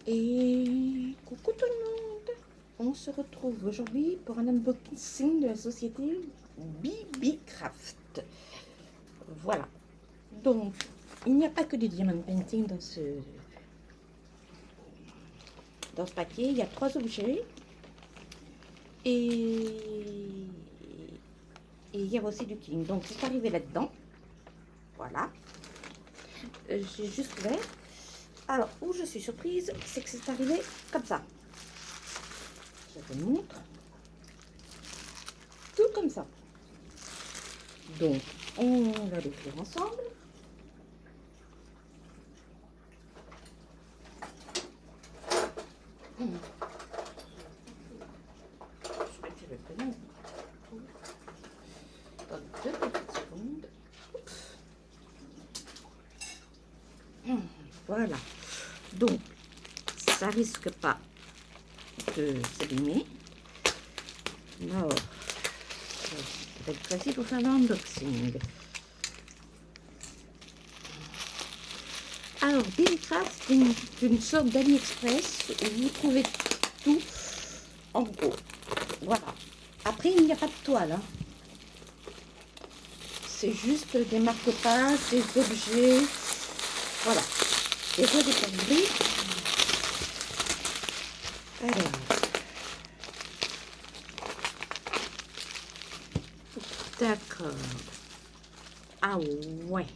Et coucou tout le monde. On se retrouve aujourd'hui pour un unboxing de la société BB Craft. Voilà. Donc, il n'y a pas que du diamond painting dans ce paquet. Il y a 3 objets. Et il y a aussi du king. Donc, c'est arrivé là-dedans. Voilà. J'ai juste ouvert. Alors, où je suis surprise, c'est que c'est arrivé comme ça. Je te montre. Tout comme ça. Donc, on va l'ouvrir ensemble. Je vais tirer le prénom. Dans 2 petites secondes. Voilà. Donc, ça risque pas de s'abîmer. Alors, ça va être facile pour faire l'unboxing. Alors, BB-Craft, c'est une sorte d'AliExpress où vous trouvez tout en gros. Voilà. Après, il n'y a pas de toile. Hein. C'est juste des marque-pages, des objets. Voilà. Et je vais ouvrir. Alors. D'accord. Ah ouais.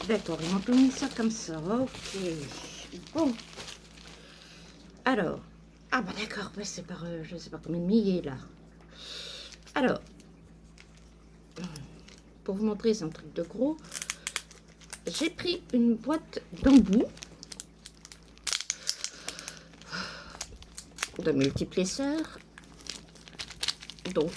D'accord, ils m'ont mis ça comme ça. Ok. Bon. Alors. Ah bah d'accord, ouais, c'est par je ne sais pas combien de milliers là. Alors. Pour vous montrer, c'est un truc de gros. J'ai pris une boîte d'embout de multiplesseurs. Donc,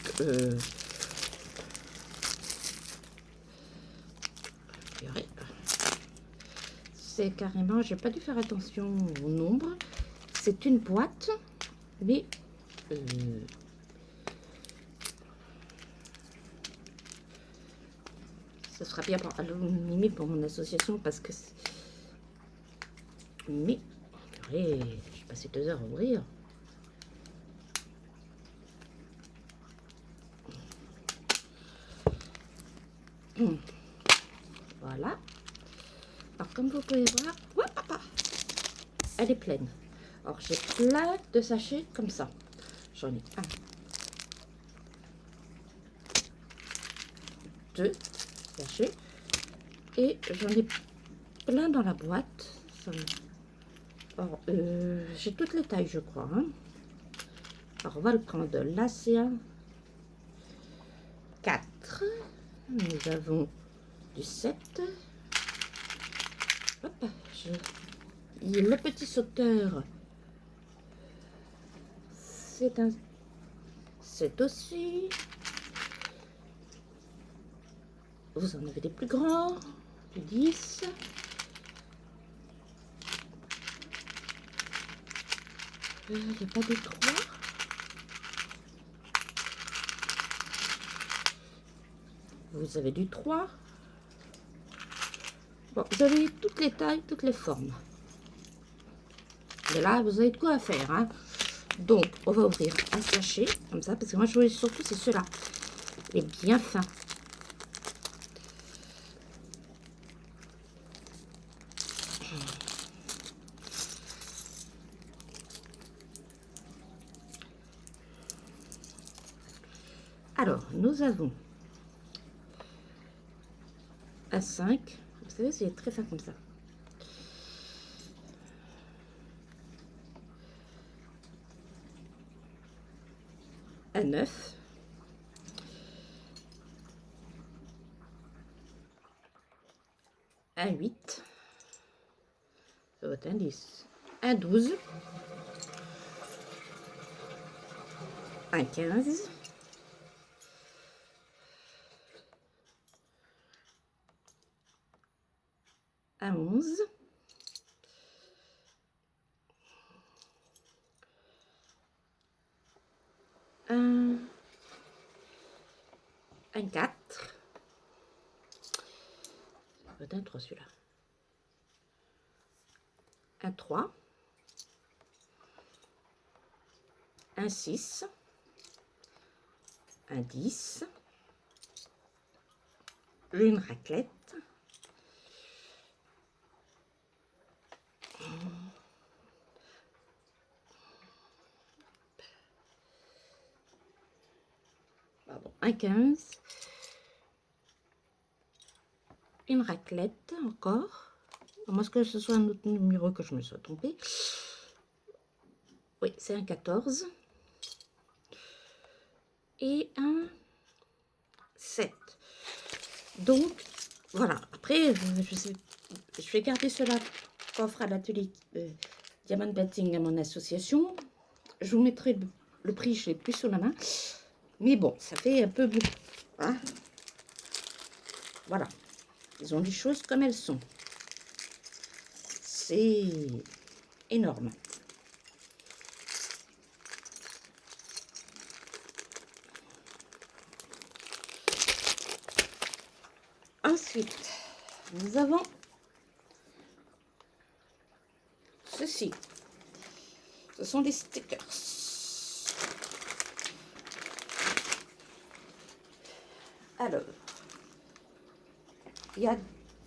c'est carrément, j'ai pas dû faire attention au nombre. C'est une boîte, mais ça sera bien pour, à la limite pour mon association parce que. Mais, purée, j'ai passé 2 heures à ouvrir. Voilà. Alors, comme vous pouvez voir, ouais, papa, elle est pleine. Alors, j'ai plein de sachets comme ça. J'en ai 1, 2 sachets. Et j'en ai plein dans la boîte. Alors, j'ai toutes les tailles, je crois. Hein. Alors, on va le prendre. Là, c'est un 4. Nous avons du 7. Hop, le petit sauteur, c'est un 7 aussi. Vous en avez des plus grands, du 10. Il n'y a pas de 3. Vous avez du 3. Bon, vous avez toutes les tailles, toutes les formes. Et là, vous avez de quoi faire. Hein. Donc, on va ouvrir un sachet, comme ça, parce que moi, je voulais surtout, c'est ceux-là. Il est bien fin. Alors, nous avons un 5. Vous savez, c'est très fin comme ça. Un 9. Un 8. Ça va être un 10. Un 12. Un 15. Un 11. un 4. Un 3 celui-là. Un 3. Un 6. Un 10. Une raclette. Pardon, un 15. Une raclette encore. À moins que ce soit un autre numéro que je me sois trompée. Oui, c'est un 14. Et un 7. Donc, voilà. Après, je vais garder cela coffre à l'atelier Diamond Batting à mon association. Je vous mettrai le prix, je l'ai plus sous la main. Mais bon, ça fait un peu beaucoup. Hein, voilà. Ils ont les choses comme elles sont. C'est énorme. Ensuite, nous avons ceci. Ce sont des stickers. Alors, il y a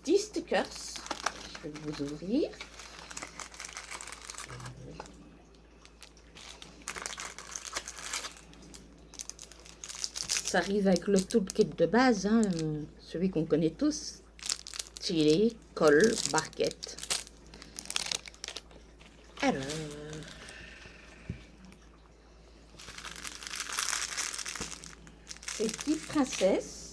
10 stickers. Je vais vous ouvrir. Ça arrive avec le toolkit de base, hein, celui qu'on connaît tous. Stylet, colle, barquette. Alors, c'est 10 princesses.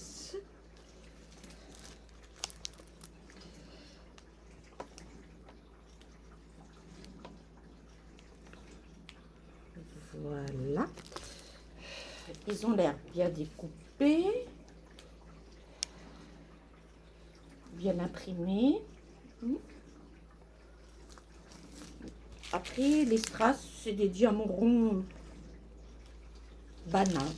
Voilà. Ils ont l'air bien découpés, bien imprimés. Après, les strass, c'est des diamants ronds banals.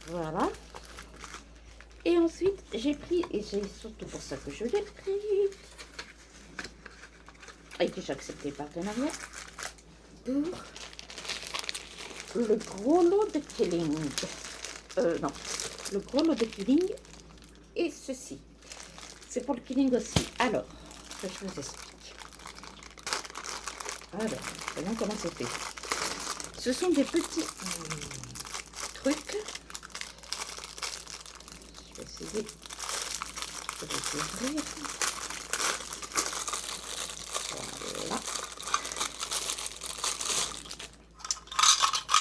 Voilà. Et ensuite, j'ai pris, et c'est surtout pour ça que je l'ai pris, et que j'ai accepté le partenariat, pour le gros lot de Killing. Non, le gros lot de Killing et ceci. C'est pour le Killing aussi. Alors, je vous explique. Alors, voyons comment c'est fait. Ce sont des petits trucs. Je vais essayer de les ouvrir. Voilà.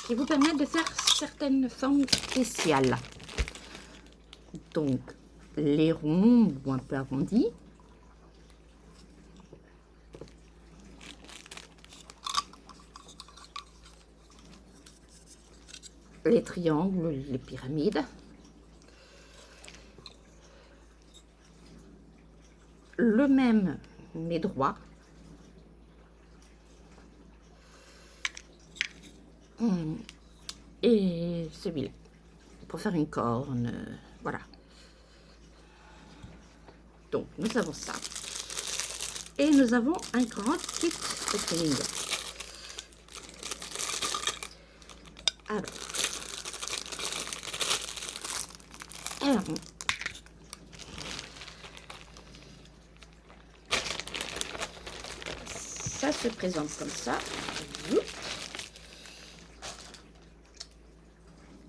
Qui vous permettent de faire certaines formes spéciales. Donc, les ronds ou un peu arrondis. Les triangles, les pyramides. Le même, mais droit. Et celui-là, pour faire une corne, voilà. Donc, nous avons ça. Et nous avons un grand kit de Killing. Alors, ça se présente comme ça.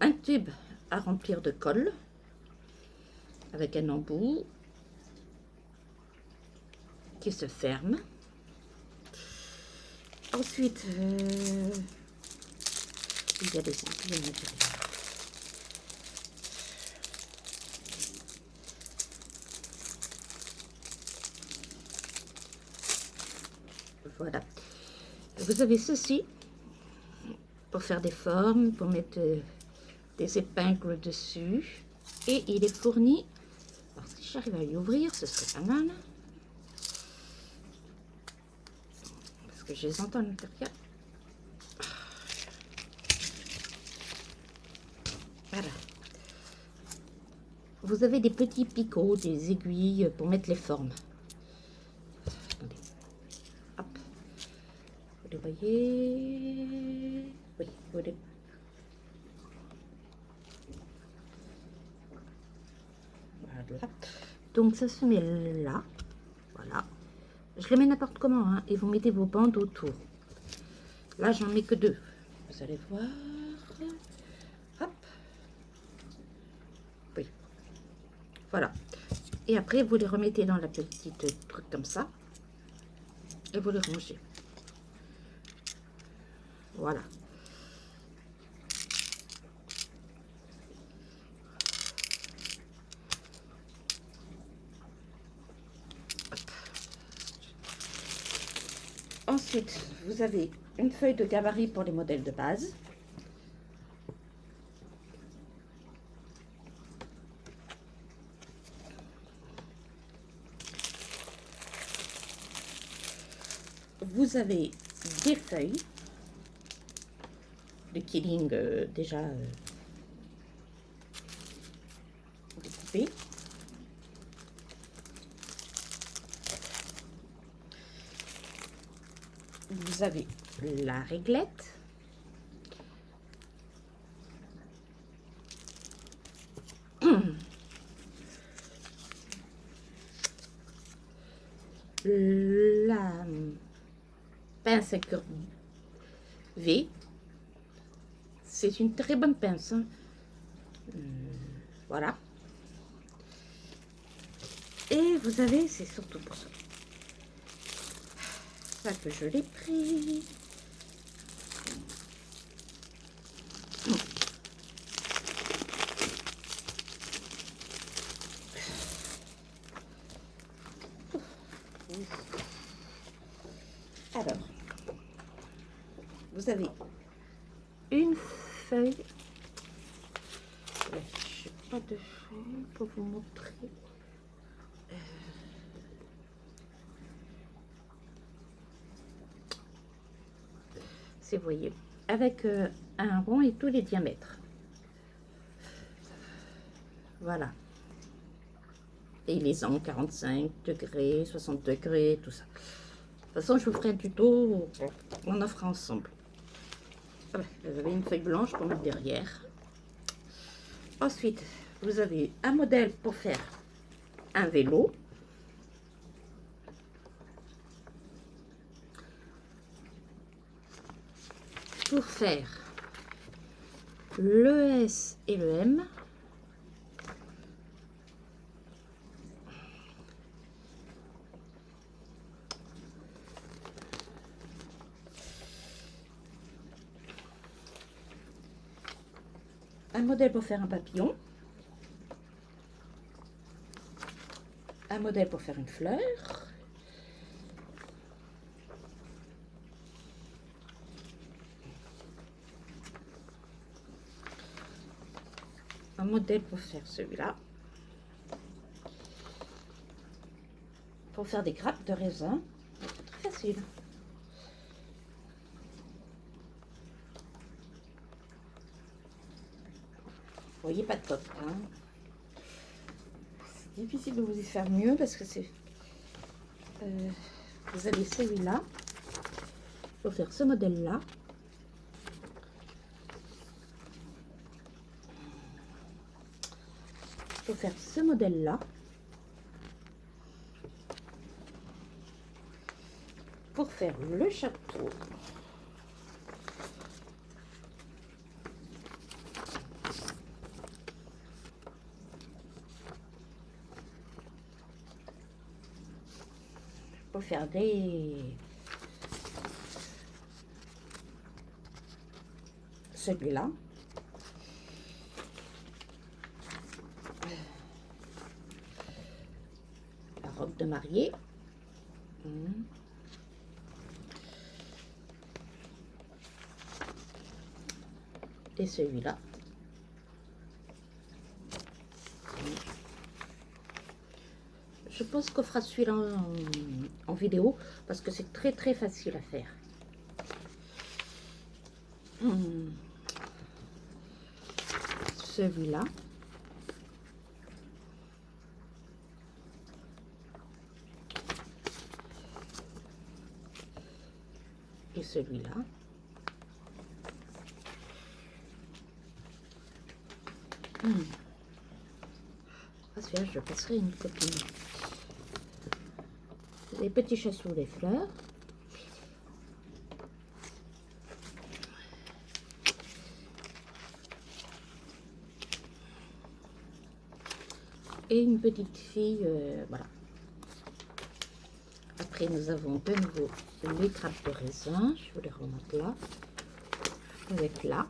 Un tube à remplir de colle avec un embout qui se ferme. Ensuite, il y a des aiguilles à l'intérieur. Voilà. Vous avez ceci pour faire des formes, pour mettre des épingles dessus. Et il est fourni. Alors, si j'arrive à l'ouvrir, ce serait pas mal. Parce que je les entends à l'intérieur. Voilà. Vous avez des petits picots, des aiguilles pour mettre les formes. Attendez. Hop. Vous les voyez? Oui, vous les... Voilà. Donc ça se met là. Voilà. Je les mets n'importe comment, hein, et vous mettez vos bandes autour. Là, j'en mets que 2. Vous allez voir. Hop. Oui. Voilà. Et après, vous les remettez dans la petite truc comme ça. Et vous les rangez. Voilà. Ensuite, vous avez une feuille de gabarit pour les modèles de base. Vous avez des feuilles de killing déjà découpées. Vous avez la réglette. La pince incurvée. C'est une très bonne pince. Hein. Voilà. Et vous avez, c'est surtout pour ça. Ça que je l'ai pris. Alors, vous avez une feuille. Je n'ai pas de feuille pour vous montrer. Si vous voyez, avec un rond et tous les diamètres. Voilà. Et les angles 45 degrés, 60 degrés, tout ça. De toute façon, je vous ferai un tuto, on en fera ensemble. Voilà, vous avez une feuille blanche pour mettre derrière. Ensuite, vous avez un modèle pour faire un vélo. Pour faire le S et le M. Un modèle pour faire un papillon. Un modèle pour faire une fleur. Un modèle pour faire celui-là. Pour faire des grappes de raisin. C'est très facile. Vous voyez, pas de top. Hein. C'est difficile de vous y faire mieux parce que c'est... vous avez celui-là. Il faut faire ce modèle-là. Il faut faire ce modèle-là. Pour faire le chapeau. Pour faire des... celui-là. La robe de mariée. Et celui-là. Je pense qu'on fera celui-là en vidéo parce que c'est très facile à faire. Celui-là. Et celui-là. Celui-là, je le passerai à une copine. Les petits chassous, les fleurs. Et une petite fille, voilà. Après, nous avons de nouveau les grappes de raisin. Je vous les remonte là. Avec là.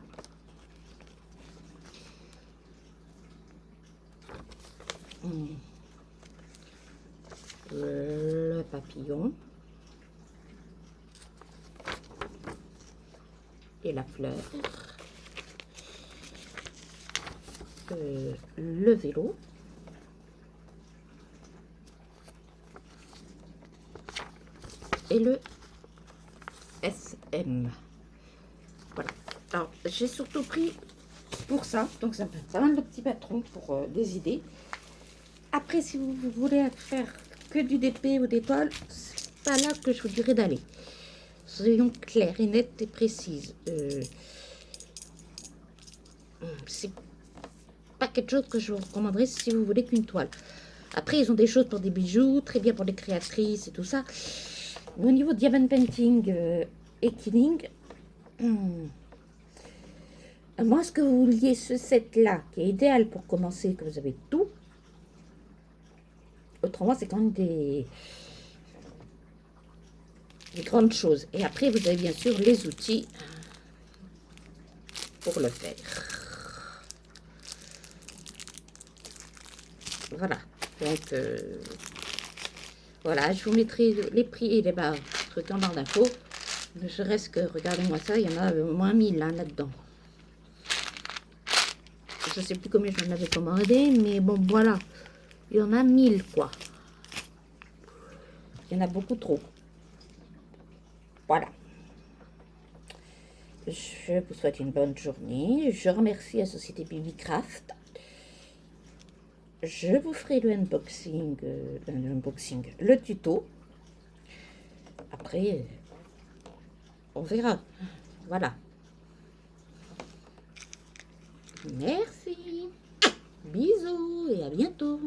Le papillon. Et la fleur. Le vélo. Et le SM. Voilà. Alors, j'ai surtout pris pour ça. Donc, ça va le petit patron pour des idées. Après, si vous voulez faire que du DP ou des toiles, c'est pas là que je vous dirais d'aller. Soyons clairs et nettes et précises. C'est pas quelque chose que je vous recommanderais si vous voulez qu'une toile. Après, ils ont des choses pour des bijoux, très bien pour les créatrices et tout ça. Mais au niveau diamond painting et killing, à moins que vous vouliez ce set-là, qui est idéal pour commencer, que vous avez tout. Autrement, c'est quand même des grandes choses. Et après, vous avez bien sûr les outils pour le faire. Voilà. Donc, voilà, je vous mettrai les prix et les trucs en barre d'infos. Je reste que, regardez-moi ça, il y en a au moins 1000 hein, là-dedans. Je sais plus combien j'en avais commandé, mais bon, voilà. Il y en a 1000, quoi. Il y en a beaucoup trop. Voilà. Je vous souhaite une bonne journée. Je remercie la société Bibicraft. Je vous ferai le unboxing, le tuto. Après, on verra. Voilà. Merci. Bisous et à bientôt.